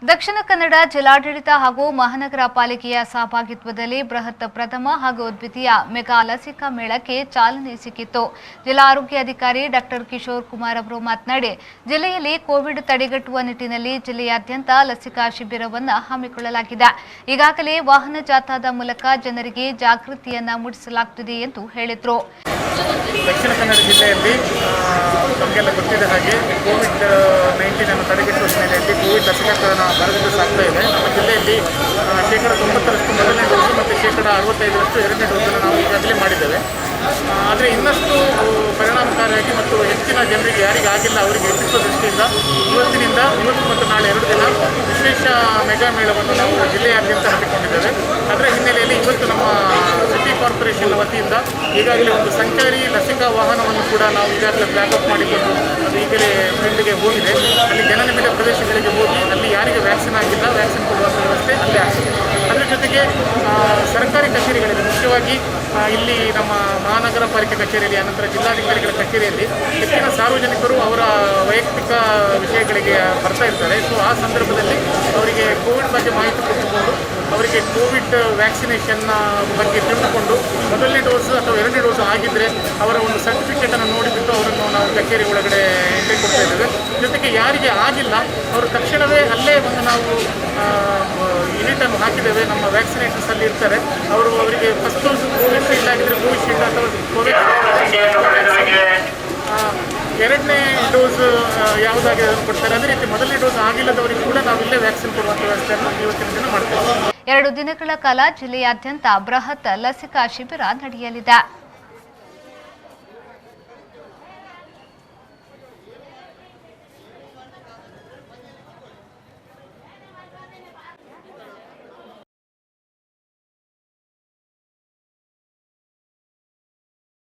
ದಕ್ಷಿಣ ಕನ್ನಡ ಜಿಲ್ಲಾಡಳಿತ ಹಾಗೂ ಮಹಾನಗರ ಪಾಲಿಕೆಯ ಸಹಭಾಗಿತ್ವದಲ್ಲಿ ಬೃಹತ್ ಪ್ರಥಮ ಹಾಗೂ ದ್ವಿತೀಯ ಮೆಗಾ ಲಸಿಕಾ ಮೇಳಕ್ಕೆ ಚಾಲನೆ ಸಿಕ್ಕಿತು. ಜಿಲ್ಲಾ ಆರೋಗ್ಯ ಅಧಿಕಾರಿ ಡಾಕ್ಟರ್ ಕಿಶೋರ್ ಕುಮಾರ್ ಅವರು ಮಾತನಾಡಿ, ಜಿಲ್ಲೆಯಲ್ಲಿ ಕೋವಿಡ್ ತಡೆಗಟ್ಟುವ ನಿಟ್ಟಿನಲ್ಲಿ ಜಿಲ್ಲೆಯಾದ್ಯಂತ ಲಸಿಕಾ ಶಿಬಿರವನ್ನು ಹಮ್ಮಿಕೊಳ್ಳಲಾಗಿದೆ. ಈಗಾಗಲೇ ವಾಹನ ಜಾಥಾದ ಮೂಲಕ ಜನರಿಗೆ ಜಾಗೃತಿಯನ್ನ ಮೂಡಿಸಲಾಗುತ್ತಿದೆ ಎಂದು ಹೇಳಿದರು. ದಕ್ಷಿಣ ಕನ್ನಡ ಜಿಲ್ಲೆಯಲ್ಲಿ ನಮಗೆಲ್ಲ ಗೊತ್ತಿದೆ ಹಾಗೆ ಕೋವಿಡ್-19 ಅನ್ನು ತಡೆಗಟ್ಟುವ ಹಿನ್ನೆಲೆಯಲ್ಲಿ ಕೋವಿಡ್ ಲಸಿಕಾಕರಣ ಭರದಿಂದ ಸಾಗ್ತಾ ಇದೆ. ನಮ್ಮ ಜಿಲ್ಲೆಯಲ್ಲಿ ಶೇಕಡ 90ರಷ್ಟು ಮೊದಲನೇ ಡೋಸು ಮತ್ತು ಶೇಕಡ 65ರಷ್ಟು ಎರಡನೇ ಡೋಸನ್ನು ನಾವು ಈಗಾಗಲೇ ಮಾಡಿದ್ದೇವೆ. ಆದರೆ ಇನ್ನಷ್ಟು ಪರಿಣಾಮಕಾರಿಯಾಗಿ ಮತ್ತು ಹೆಚ್ಚಿನ ಜನರಿಗೆ ಯಾರಿಗೆ ಆಗಿಲ್ಲ ಅವರಿಗೆ ಹೆಚ್ಚಿಸುವ ದೃಷ್ಟಿಯಿಂದ ಇವತ್ತು ಮತ್ತು ನಾಳೆ 2 ದಿನ ವಿಶೇಷ ಮೆಗಾ ಮೇಳವನ್ನು ನಾವು ಜಿಲ್ಲೆಯಾದ್ಯಂತ ಹಮ್ಮಿಕೊಂಡಿದ್ದೇವೆ. ಅದರ ಹಿನ್ನೆಲೆಯಲ್ಲಿ ಇವತ್ತು ನಮ್ಮ ಸಿಟಿ ಕಾರ್ಪೊರೇಷನ್ ವತಿಯಿಂದ ಈಗಾಗಲೇ ಒಂದು ಸಂಚಾರಿ ಲಸಿಕಾ ವಾಹನವನ್ನು ಕೂಡ ನಾವು ಈಗಾಗಲೇ ಬ್ಯಾಕಪ್ ಮಾಡಿಕೊಂಡು ಅದು ಈಗಲೇ ಫೀಲ್ಡ್ಗೆ ಹೋಗಿದೆ. ಅಲ್ಲಿ ಜನನಿಬಿಡ ಪ್ರದೇಶಗಳಿಗೆ ಹೋಗಿ ಅಲ್ಲಿ ಯಾರಿಗೆ ವ್ಯಾಕ್ಸಿನ್ ಆಗಿಲ್ಲ ವ್ಯಾಕ್ಸಿನ್ ಕೊಡುವಂಥ ವ್ಯವಸ್ಥೆ ಅಲ್ಲೇ ಆಗ್ತದೆ. ಅದರ ಜೊತೆಗೆ ಸರ್ಕಾರಿ ಕಚೇರಿಗಳಲ್ಲಿ ಮುಖ್ಯವಾಗಿ ಇಲ್ಲಿ ನಮ್ಮ ಮಹಾನಗರ ಪಾಲಿಕೆ ಕಚೇರಿಯಲ್ಲಿ ಅನಂತರ ಜಿಲ್ಲಾಧಿಕಾರಿಗಳ ಕಚೇರಿಯಲ್ಲಿ ಹೆಚ್ಚಿನ ಸಾರ್ವಜನಿಕರು ಅವರ ವೈಯಕ್ತಿಕ ವಿಷಯಗಳಿಗೆ ಬರ್ತಾ ಇರ್ತಾರೆ. ಸೊ ಆ ಸಂದರ್ಭದಲ್ಲಿ ಅವರಿಗೆ ಕೋವಿಡ್ ಬಗ್ಗೆ ಮಾಹಿತಿ ಕೊಟ್ಟುಕೊಂಡು ಅವರಿಗೆ ಕೋವಿಡ್ ವ್ಯಾಕ್ಸಿನೇಷನ್ ಬಗ್ಗೆ ತಿಳಿದುಕೊಂಡು ಮೊದಲನೇ ಡೋಸ್ ಅಥವಾ ಎರಡನೇ ಡೋಸ್ ಆಗಿದ್ದರೆ ಅವರ ಒಂದು ಸರ್ಟಿಫಿಕೇಟನ್ನು ನೋಡಿಬಿಟ್ಟು ಅವರನ್ನು ನಾವು ಕಚೇರಿ ಒಳಗಡೆ ಎಂಟ್ರಿ ಕೊಡ್ತಾ ಇದ್ದೇವೆ. ಜೊತೆಗೆ ಯಾರಿಗೆ ಆಗಿಲ್ಲ ಅವರು ತಕ್ಷಣವೇ ಅಲ್ಲೇ ಒಂದು ನಾವು ಯೂನಿಟನ್ನು ಹಾಕಿದ್ದೇವೆ. ನಮ್ಮ ವ್ಯಾಕ್ಸಿನೇಷನ್ಸಲ್ಲಿ ಇರ್ತಾರೆ ಅವರಿಗೆ ಫಸ್ಟ್ ಡೋಸ್ ಕೋವಿಶೀಲ್ಡ್ ಆಗಿದ್ದರೆ ಕೋವಿಶೀಲ್ಡ್ ಅಥವಾ ಕೋವಿಡ್ ಎರಡನೇ ಡೋಸ್ ಯಾವುದಾಗಿದೆ ಅದನ್ನು ಕೊಡ್ತಾರೆ. ಅದೇ ರೀತಿ ಮೊದಲನೇ ಡೋಸ್ ಆಗಿಲ್ಲದವರಿಗೆ ಕೂಡ ನಾವು ಇಲ್ಲೇ ವ್ಯಾಕ್ಸಿನ್ ಕೊಡುವಂಥ ವ್ಯವಸ್ಥೆಯನ್ನು ಇವತ್ತಿನ ದಿನ ಮಾಡ್ತೇವೆ. 2 ದಿನಗಳ ಕಾಲ ಜಿಲ್ಲೆಯಾದ್ಯಂತ ಬೃಹತ್ ಲಸಿಕಾ ಶಿಬಿರ ನಡೆಯಲಿದೆ.